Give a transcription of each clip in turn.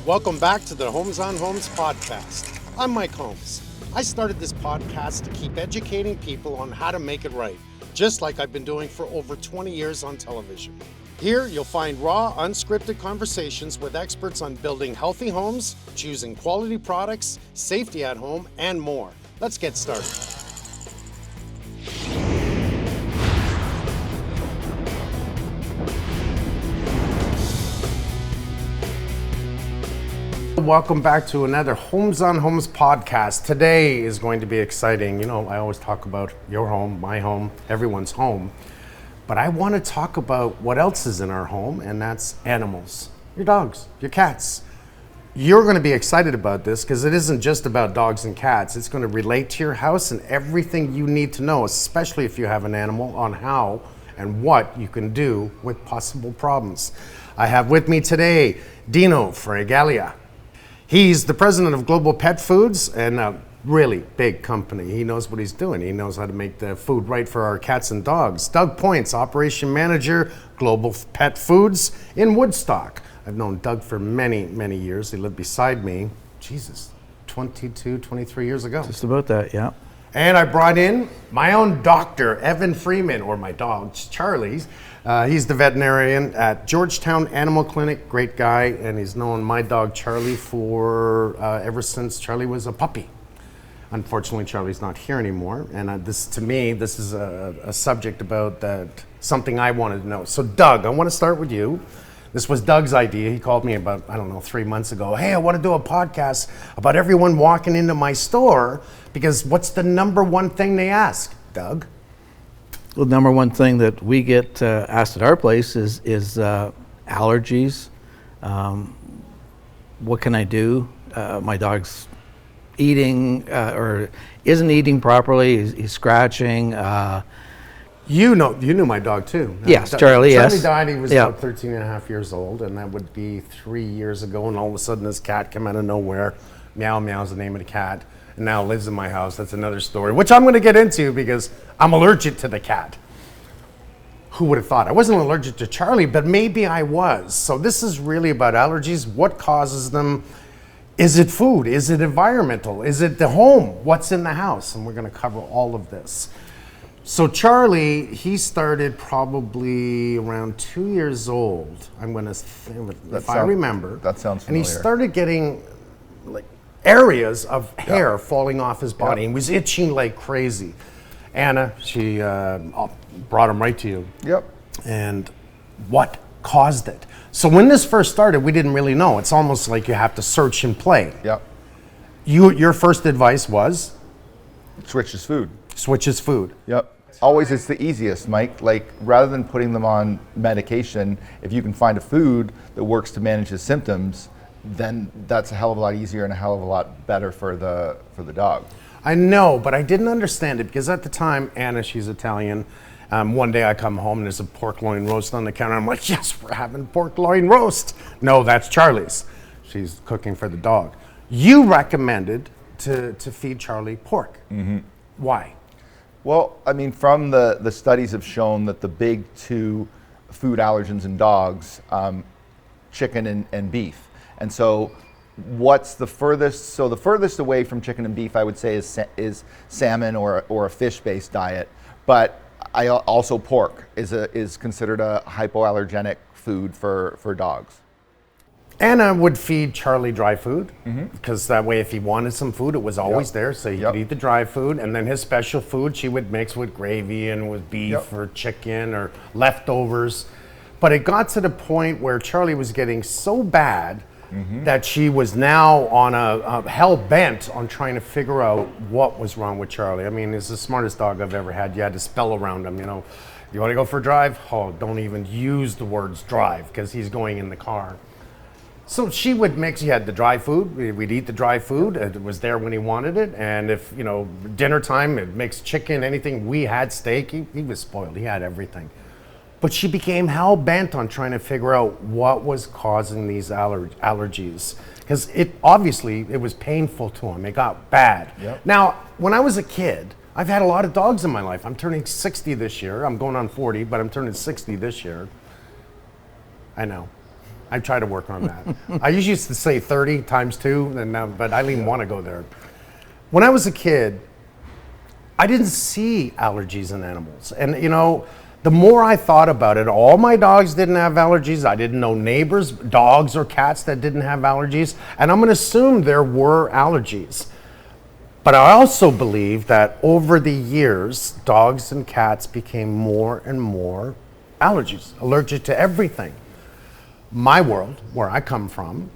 Welcome back to the Holmes On Homes podcast. I'm Mike Holmes. I started this podcast to keep educating people on how to make it right, just like I've been doing for over 20 years on television. Here, you'll find raw, unscripted conversations with experts on building healthy homes, choosing quality products, safety at home, and more. Let's get started. Welcome back to another Homes on Homes podcast. Today is going to be exciting. You know, I always talk about your home, my home, everyone's home. But I want to talk about what else is in our home, and that's animals. Your dogs, your cats. You're going to be excited about this because it isn't just about dogs and cats. It's going to relate to your house and everything you need to know, especially if you have an animal, on how and what you can do with possible problems. I have with me today Dino Fregalia. He's the president of Global Pet Foods and a really big company. He knows what he's doing. He knows how to make the food right for our cats and dogs. Doug Points, operation manager, Global Pet Foods in Woodstock. I've known Doug for many, many years. He lived beside me, 22, 23 years ago. Just about that, yeah. And I brought in my own doctor, Evan Freeman, or my dog, Charlie's. He's the veterinarian at Georgetown Animal Clinic, great guy, and he's known my dog Charlie for ever since Charlie was a puppy. Unfortunately, Charlie's not here anymore, and this is a subject about that, something I wanted to know. So Doug, I want to start with you. This was Doug's idea. He called me about, 3 months ago. Hey, I want to do a podcast about everyone walking into my store, because what's the number one thing they ask, Doug? Well, the number one thing that we get asked at our place is allergies. What can I do? My dog's eating or isn't eating properly. He's scratching. You knew my dog too. Yes, Charlie, yes. Charlie died, he was about 13 and a half years old, and that would be 3 years ago, and all of a sudden this cat came out of nowhere. Meow Meow's the name of the cat, and now lives in my house. That's another story, which I'm going to get into because I'm allergic to the cat. Who would have thought? I wasn't allergic to Charlie, but maybe I was. So this is really about allergies. What causes them? Is it food? Is it environmental? Is it the home? What's in the house? And we're going to cover all of this. So Charlie, he started probably around 2 years old. I'm going to think, if I remember. That sounds familiar. And he started getting like areas of hair falling off his body. He was itching like crazy. Anna, she brought him right to you. Yep. And what caused it? So when this first started, we didn't really know. It's almost like you have to search and play. Yep. Your first advice was? Switch his food. Switch his food. Yep. Always it's the easiest, Mike. Like, rather than putting them on medication, if you can find a food that works to manage his symptoms, then that's a hell of a lot easier and a hell of a lot better for the dog. I know, but I didn't understand it because at the time, Anna, she's Italian. One day I come home and there's a pork loin roast on the counter. I'm like, yes, we're having pork loin roast. No, that's Charlie's. She's cooking for the dog. You recommended to feed Charlie pork. Mm-hmm. Why? Well, I mean, from the studies have shown that the big two food allergens in dogs, chicken and beef. And so what's the furthest? So the furthest away from chicken and beef, I would say, is salmon or a fish-based diet. But also pork is considered a hypoallergenic food for dogs. Anna would feed Charlie dry food because that way if he wanted some food, it was always there, so he could eat the dry food. And then his special food she would mix with gravy and with beef or chicken or leftovers. But it got to the point where Charlie was getting so bad that she was now on a hell bent on trying to figure out what was wrong with Charlie. I mean, he's the smartest dog I've ever had. You had to spell around him, you know. You want to go for a drive? Oh, don't even use the words drive because he's going in the car. So she would mix, he had the dry food, we'd eat the dry food, it was there when he wanted it, and if, dinner time, it makes chicken, anything, we had steak, he was spoiled, he had everything. But she became hell-bent on trying to figure out what was causing these allergies. Because it was painful to him, it got bad. Yep. Now, when I was a kid, I've had a lot of dogs in my life. I'm turning 60 this year, I'm going on 40, but I'm turning 60 this year. I know. I try to work on that. I usually used to say 30 times 2, and now, but I didn't even want to go there. When I was a kid, I didn't see allergies in animals. And you know, the more I thought about it, all my dogs didn't have allergies. I didn't know neighbors, dogs or cats that didn't have allergies. And I'm going to assume there were allergies. But I also believe that over the years, dogs and cats became more and more allergic to everything. My world, where I come from,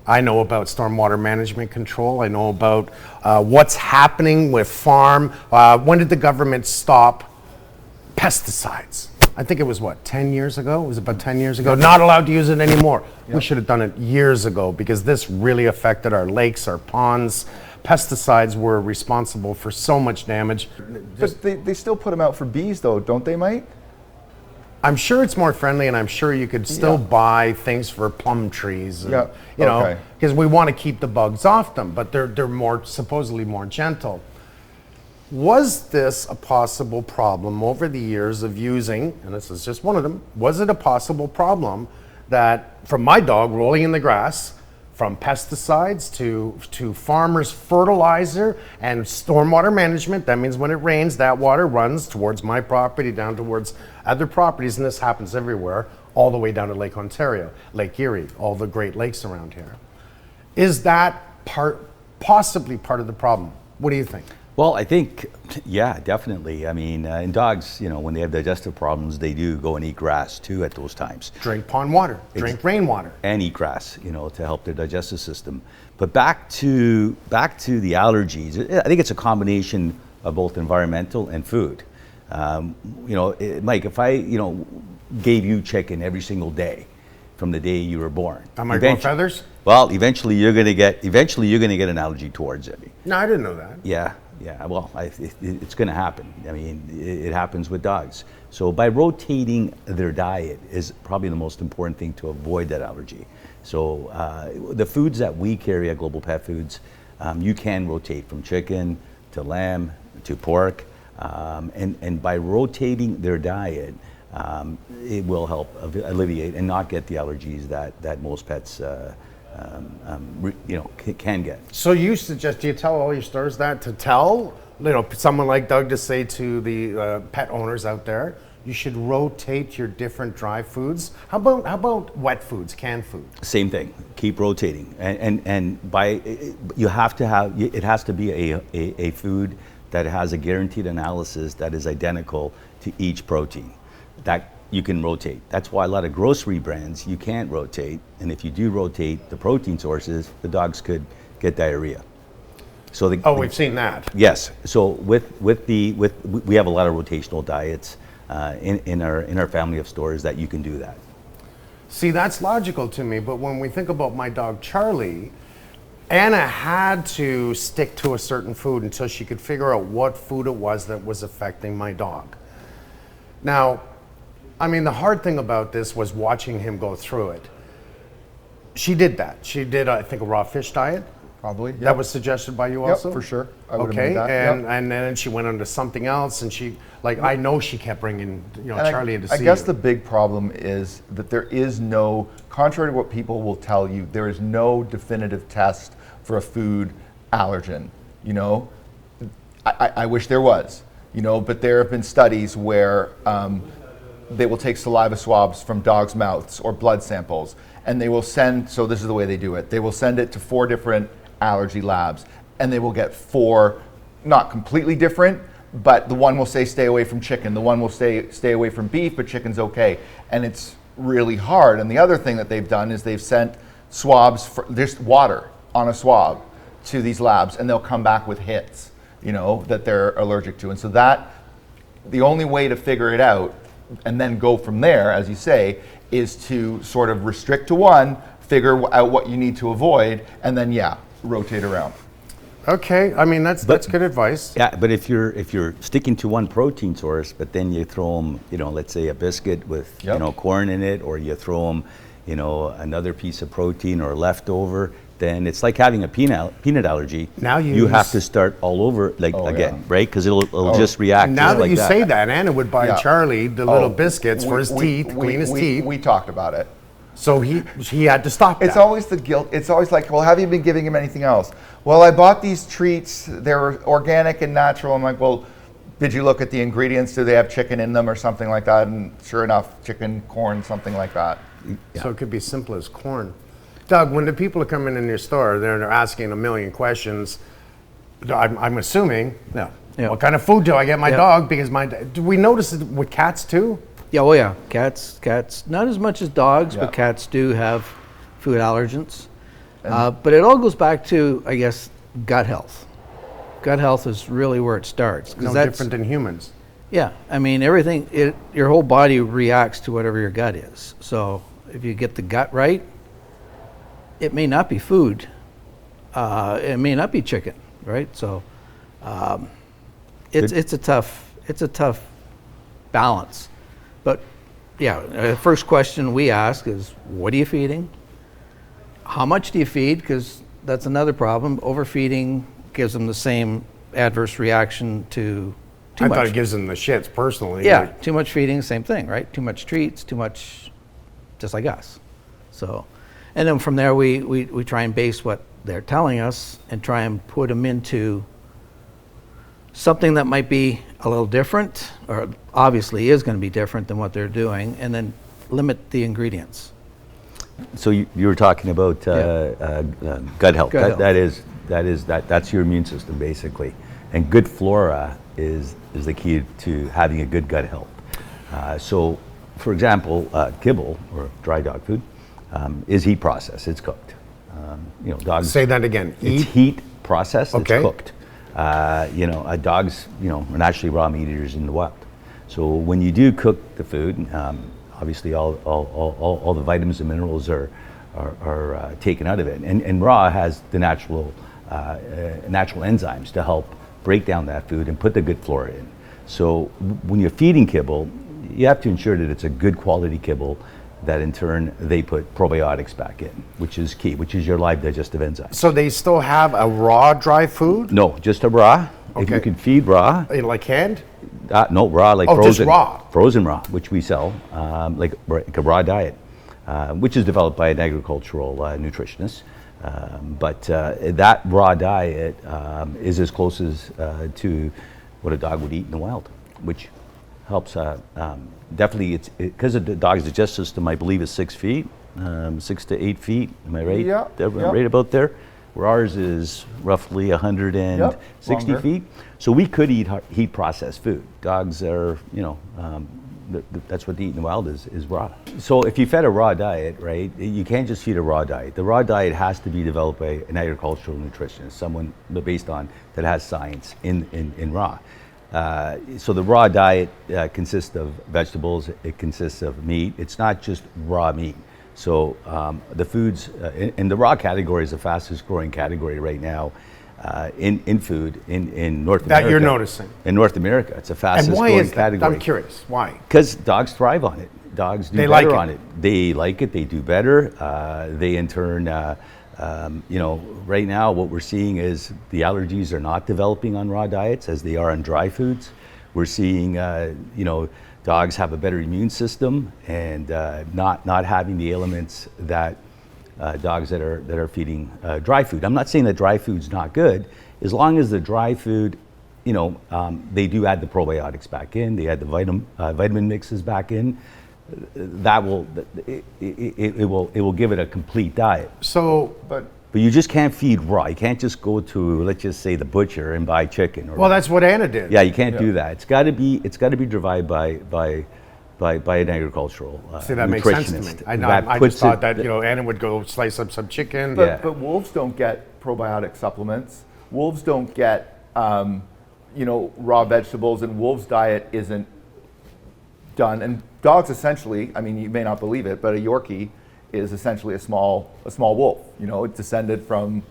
I know about stormwater management control. I know about what's happening with farm. When did the government stop pesticides? I think it was 10 years ago? It was about 10 years ago. Not allowed to use it anymore. Yep. We should have done it years ago because this really affected our lakes, our ponds. Pesticides were responsible for so much damage. But they still put them out for bees though, don't they, Mike? I'm sure it's more friendly, and I'm sure you could still buy things for plum trees. And, you know, because we want to keep the bugs off them, but they're more supposedly more gentle. Was this a possible problem over the years of using, and this is just one of them, was it a possible problem that from my dog rolling in the grass, from pesticides to farmers' fertilizer and stormwater management? That means when it rains, that water runs towards my property, down towards other properties, and this happens everywhere, all the way down to Lake Ontario, Lake Erie, all the Great Lakes around here. Is that possibly part of the problem? What do you think? Well, I think, yeah, definitely. I mean, in dogs, you know, when they have digestive problems, they do go and eat grass too at those times. Drink pond water, drink rainwater. And eat grass, you know, to help their digestive system. But back to the allergies, I think it's a combination of both environmental and food. You know, Mike, if I, you know, gave you chicken every single day from the day you were born. Am I growing feathers? Well, eventually you're gonna get an allergy towards it. No, I didn't know that. Yeah. Well, it's going to happen. I mean, it happens with dogs. So by rotating their diet is probably the most important thing to avoid that allergy. So the foods that we carry at Global Pet Foods, you can rotate from chicken to lamb to pork, and by rotating their diet, it will help alleviate and not get the allergies that most pets you know, can get. So you suggest, do you tell all your stores that to tell, you know, someone like Doug to say to the pet owners out there, you should rotate your different dry foods? How about wet foods, canned food? Same thing. Keep rotating, and by you have to have it has to be a food that has a guaranteed analysis that is identical to each protein that you can rotate. That's why a lot of grocery brands you can't rotate, and if you do rotate the protein sources, the dogs could get diarrhea. So we've seen that. Yes. So we have a lot of rotational diets in our family of stores that you can do that. See, that's logical to me, but when we think about my dog Charlie, Anna had to stick to a certain food until she could figure out what food it was that was affecting my dog. Now, I mean, the hard thing about this was watching him go through it. She did that. She did, I think, a raw fish diet. Probably. Yep. That was suggested by you also? Yep, for sure. I would okay, have made that. and then she went on to something else, and she, like, I know she kept bringing, you know, Charlie in to see you. I guess the big problem is that there is no, contrary to what people will tell you, there is no definitive test for a food allergen. You know, I wish there was. You know, but there have been studies where they will take saliva swabs from dogs' mouths or blood samples, and they will send, so this is the way they do it, they will send it to 4 different allergy labs, and they will get 4, not completely different, but the one will say stay away from chicken, the one will stay away from beef, but chicken's okay. And it's really hard. And the other thing that they've done is they've sent swabs, just water on a swab to these labs, and they'll come back with hits, you know, that they're allergic to. And so that, the only way to figure it out and then go from there, as you say, is to sort of restrict to one, figure out what you need to avoid, and then rotate around. Okay, I mean that's good advice. Yeah, but if you're sticking to one protein source, but then you throw them, you know, let's say a biscuit with you know, corn in it, or you throw them, you know, another piece of protein or leftover, then it's like having a peanut allergy. Now you have to start all over again, right? Because it'll just react. Now that like you say that, Anna would buy Charlie the little biscuits for his teeth, clean his teeth. We talked about it. So he had to stop It's that. always the guilt. It's always like, well, have you been giving him anything else? Well, I bought these treats. They're organic and natural. I'm like, well, did you look at the ingredients? Do they have chicken in them or something like that? And sure enough, chicken, corn, something like that. So it could be simple as corn. Doug, when the people are coming in your store, they're asking a million questions. I'm assuming, Yeah. what kind of food do I get my Yeah. dog? Because do we notice it with cats too? Yeah, oh yeah, cats, not as much as dogs, Yeah. but cats do have food allergens. But it all goes back to, I guess, gut health. Gut health is really where it starts. 'cause No that's- different than humans. Yeah, I mean, your whole body reacts to whatever your gut is. So if you get the gut right, it may not be food. It may not be chicken, right? So it's a tough balance. But yeah, the first question we ask is, what are you feeding? How much do you feed? Because that's another problem. Overfeeding gives them the same adverse reaction to too I much. thought it gives them the shits personally. Yeah, Like, too much feeding, same thing, right? Too much treats, too much, just like us. So, and then from there we try and base what they're telling us and try and put them into something that might be a little different, or obviously is going to be different than what they're doing, and then limit the ingredients. So you were talking about gut health. Gut health. That's your immune system basically, and good flora is the key to having a good gut health. So, for example, kibble or dry dog food is heat processed. It's cooked. Dogs. say that again. It's Eat. heat processed. Okay. It's cooked. Dogs, are naturally raw meat eaters in the wild. So when you do cook the food, obviously all the vitamins and minerals are taken out of it, and raw has the natural enzymes to help break down that food and put the good flora in. So when you're feeding kibble, you have to ensure that it's a good quality kibble, that in turn they put probiotics back in, which is key, which is your live digestive enzyme. So they still have a raw dry food? No, just a raw. If you Okay. can feed raw, Like canned? no, raw, like Oh, frozen. just raw. Frozen raw, which we sell, like a raw diet, which is developed by an agricultural nutritionist. But that raw diet is as close as to what a dog would eat in the wild, which helps. Definitely, it's because the dog's digestive system, I believe, is 6 feet, 6 to 8 feet. Am I right? Yeah, Right about there. Where ours is roughly 160 longer. feet. So we could eat heat processed food. Dogs are, that's what they eat in the wild is raw. So if you fed a raw diet, right, you can't just feed a raw diet. The raw diet has to be developed by an agricultural nutritionist, someone based on that has science in raw. So the raw diet consists of vegetables, it consists of meat. It's not just raw meat. So the foods in the raw category is the fastest growing category right now in food in North America. That you're noticing. In North America, it's the fastest And why growing is that? category. I'm curious. Why? Because dogs thrive on it. Dogs do They better like on it. it. They like it. They do better. They in turn, right now what we're seeing is the allergies are not developing on raw diets as they are on dry foods. We're seeing, dogs have a better immune system and not having the ailments that dogs that are feeding dry food. I'm not saying that dry food's not good, as long as the dry food, they do add the probiotics back in, they add the vitamin mixes back in. That will it will give it a complete diet. So, But But you just can't feed raw. You can't just go to, let's just say, the butcher and buy chicken. Or well, that's what Anna did. yeah, you can't do that. It's got to be derived by an agricultural See, that makes sense to me. nutritionist. I know. That I puts just thought it- that Anna would go slice up some chicken. But, Yeah. but wolves don't get probiotic supplements. Wolves don't get, raw vegetables, and wolves' diet isn't done. And dogs essentially, I mean, you may not believe it, but a Yorkie is essentially a small wolf. It's descended from,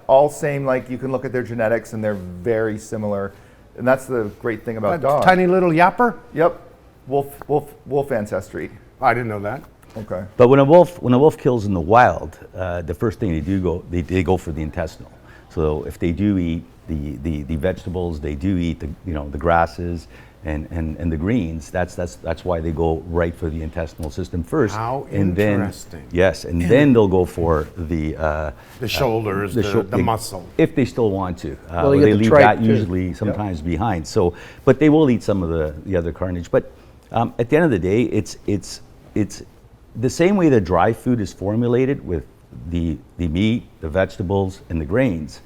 all same. Like you can look at their genetics, and they're very similar. And that's the great thing about That dogs. tiny little yapper. Yep, wolf ancestry. I didn't know that. Okay. But when a wolf kills in the wild, the first thing they go for the intestinal. So if they do eat the vegetables, they do eat the grasses, and the greens, that's why they go right for the intestinal system first. How and interesting. Then they'll go for the shoulders, the muscle. if they still want to. Well, you they get the leave tripe, that too. usually sometimes behind. So, but they will eat some of the other carnage. But at the end of the day, it's the same way that dry food is formulated with the meat, the vegetables, and the grains.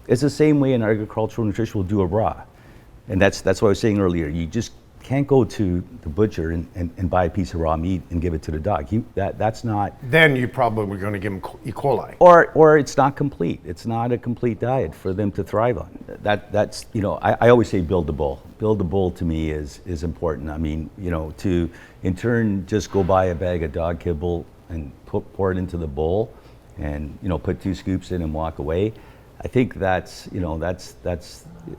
It's the same way an agricultural nutrition will do a raw. And that's what I was saying earlier. You just can't go to the butcher and buy a piece of raw meat and give it to the dog. That's not. Then you probably were going to give him E. coli. Or it's not complete. It's not a complete diet for them to thrive on. That's I always say build the bowl. Build the bowl to me is important. I mean, to in turn just go buy a bag of dog kibble and pour it into the bowl, and put 2 scoops in and walk away. I think that's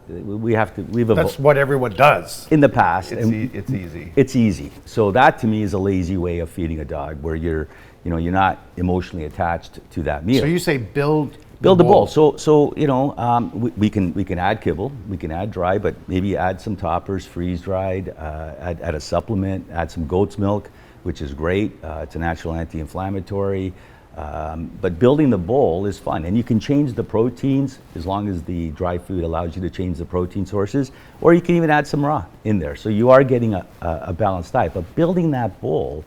we have to leave a. That's what everyone does. In the past, It's easy. It's easy. So that to me is a lazy way of feeding a dog, where you're not emotionally attached to that meal. So you say build the bowl. So we can add kibble, we can add dry, but maybe add some toppers, freeze dried, add a supplement, add some goat's milk, which is great. It's a natural anti-inflammatory. But building the bowl is fun, and you can change the proteins as long as the dry food allows you to change the protein sources, or you can even add some raw in there. So you are getting a balanced diet, but building that bowl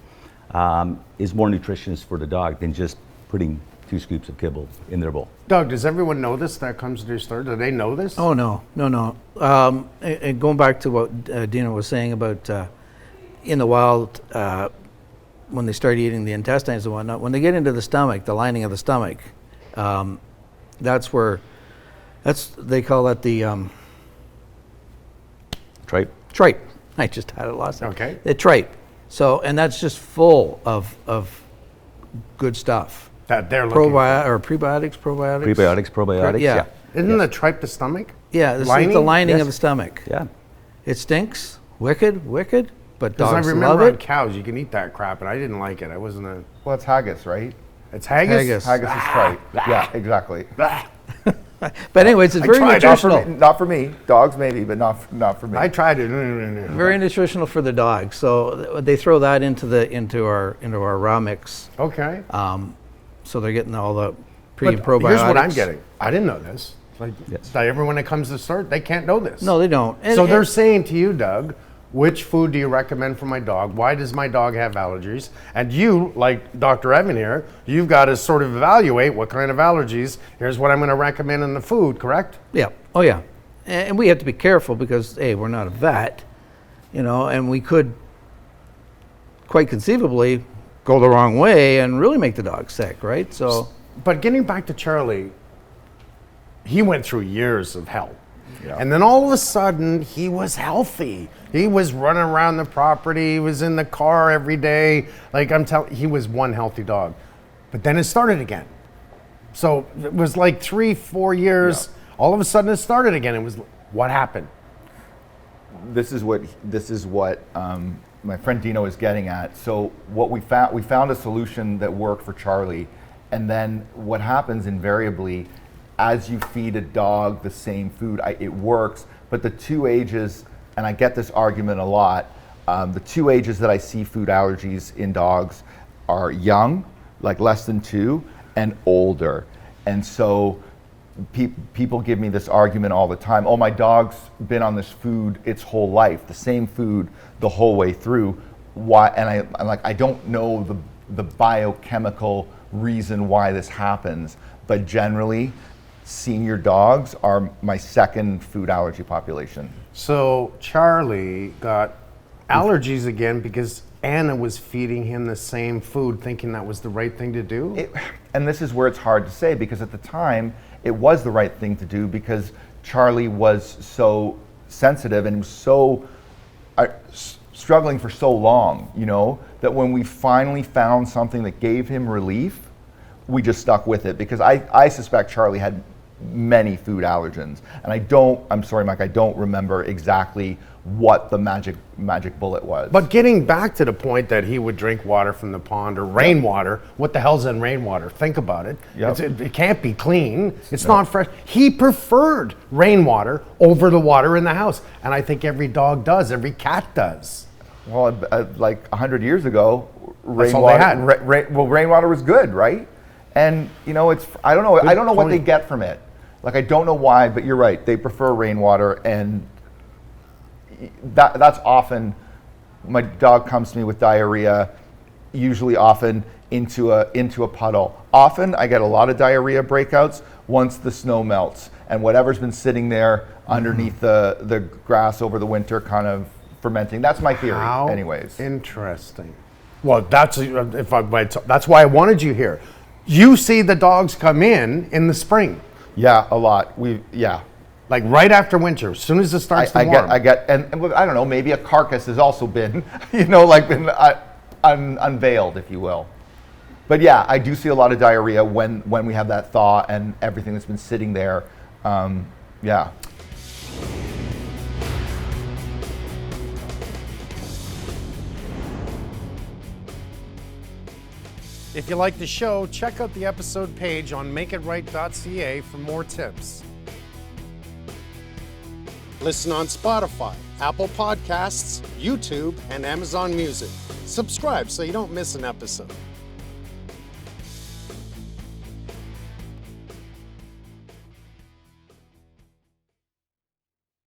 is more nutritious for the dog than just putting 2 scoops of kibble in their bowl. Doug, does everyone know this that comes to your store? Do they know this? Oh, no. And going back to what Dina was saying about in the wild, when they start eating the intestines and whatnot, when they get into the stomach, the lining of the stomach, they call that the Tripe. tripe. I just had it last time. Okay. The tripe. So, and that's just full of good stuff. That they're looking for. Prebiotics. Probiotics. Yeah. Isn't the tripe the stomach? Yeah, this is Lining? the lining Yes. of the stomach. Yeah. It stinks, wicked, but Because I dogs remember love on it. cows, you can eat that crap, and I didn't like it. I wasn't a. Well, it's haggis, right? It's haggis. Haggis. Haggis is tripe. Yeah, exactly. But anyways, it's very tried. nutritional. Not for me. Dogs maybe, but not for me. I tried it. Very nutritional for the dog. So they throw that into our raw mix. Okay. So they're getting all the But probiotics. here's what I'm getting. I didn't know this. Like, Yes. like everyone that comes to the store, they can't know this. No, they don't. So they're saying to you, Doug, which food do you recommend for my dog? Why does my dog have allergies? And you, like Dr. Evan here, you've got to sort of evaluate what kind of allergies. Here's what I'm going to recommend in the food, correct? Yeah. Oh, yeah. And we have to be careful because, hey, we're not a vet, and we could quite conceivably go the wrong way and really make the dog sick, right? So, But getting back to Charlie, he went through years of hell. Yeah. And then all of a sudden, he was healthy. He was running around the property. He was in the car every day. Like I'm telling, he was one healthy dog. But then it started again. So it was like 3-4 years. Yeah. All of a sudden, it started again. It was what happened? This is what my friend Dino is getting at. So what we found a solution that worked for Charlie, and then what happens invariably, as you feed a dog the same food, it works. But the 2 ages, and I get this argument a lot, the 2 ages that I see food allergies in dogs are young, like less than 2, and older. And so people give me this argument all the time. Oh, my dog's been on this food its whole life, the same food the whole way through. Why? And I'm like, I don't know the biochemical reason why this happens, but generally, senior dogs are my second food allergy population. So Charlie got allergies again because Anna was feeding him the same food, thinking that was the right thing to do. And this is where it's hard to say, because at the time it was the right thing to do, because Charlie was so sensitive and was so struggling for so long, that when we finally found something that gave him relief, we just stuck with it, because I suspect Charlie had many food allergens. And I'm sorry, Mike, I don't remember exactly what the magic bullet was. But getting back to the point that he would drink water from the pond or rainwater, what the hell's in rainwater? Think about it. Yep. It can't be clean. It's not fresh. He preferred rainwater over the water in the house. And I think every dog does, every cat does. Well, like 100 years ago, That's all they had. Rainwater was good, right? And I don't know what they get from it. Like, I don't know why, but you're right. They prefer rainwater, and that's often, my dog comes to me with diarrhea, usually often into a puddle. Often I get a lot of diarrhea breakouts once the snow melts and whatever's been sitting there underneath the grass over the winter kind of fermenting. That's my theory. How anyways. Interesting. Well, that's why I wanted you here. You see the dogs come in the spring. Yeah, a lot. Like right after winter, as soon as it starts to warm. I get, and I don't know, maybe a carcass has also been, been unveiled, if you will. But yeah, I do see a lot of diarrhea when we have that thaw and everything that's been sitting there. Yeah. If you like the show, check out the episode page on makeitright.ca for more tips. Listen on Spotify, Apple Podcasts, YouTube, and Amazon Music. Subscribe so you don't miss an episode.